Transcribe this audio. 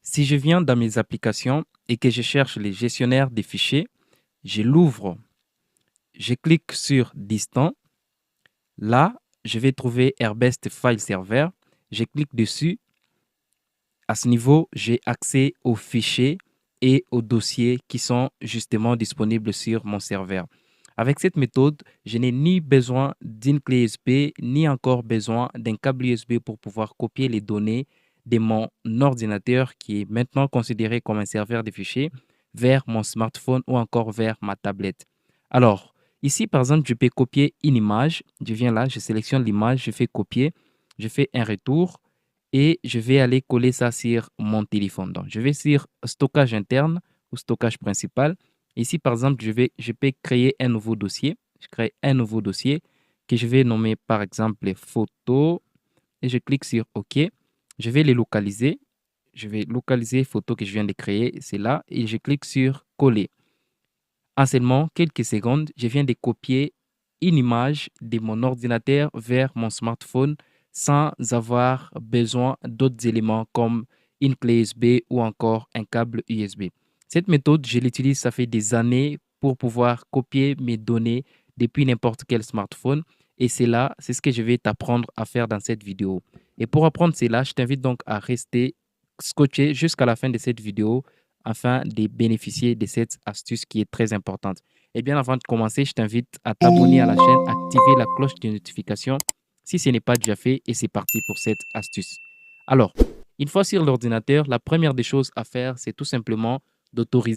Si je viens dans mes applications et que je cherche les gestionnaires des fichiers, je l'ouvre, je clique sur Distant. Là, je vais trouver Airbest File Server. Je clique dessus. À ce niveau, j'ai accès aux fichiers et aux dossiers qui sont justement disponibles sur mon serveur. Avec cette méthode, je n'ai ni besoin d'une clé USB, ni encore besoin d'un câble USB pour pouvoir copier les données de mon ordinateur qui est maintenant considéré comme un serveur de fichiers vers mon smartphone ou encore vers ma tablette. Alors, ici, par exemple, je peux copier une image. Je viens là, je sélectionne l'image, je fais copier, je fais un retour et je vais aller coller ça sur mon téléphone. Donc, je vais sur stockage interne ou stockage principal. Ici, par exemple, je peux créer un nouveau dossier. Je crée un nouveau dossier que je vais nommer, par exemple, photos et je clique sur OK. Je vais les localiser. Je vais localiser photos que je viens de créer. C'est là et je clique sur coller. En seulement quelques secondes, je viens de copier une image de mon ordinateur vers mon smartphone sans avoir besoin d'autres éléments comme une clé USB ou encore un câble USB. Cette méthode, je l'utilise, ça fait des années pour pouvoir copier mes données depuis n'importe quel smartphone. Et c'est ce que je vais t'apprendre à faire dans cette vidéo. Et pour apprendre cela, je t'invite donc à rester scotché jusqu'à la fin de cette vidéo afin de bénéficier de cette astuce qui est très importante. Et bien avant de commencer, je t'invite à t'abonner à la chaîne, activer la cloche de notification si ce n'est pas déjà fait et c'est parti pour cette astuce. Alors, une fois sur l'ordinateur, la première des choses à faire, c'est tout simplement d'autoriser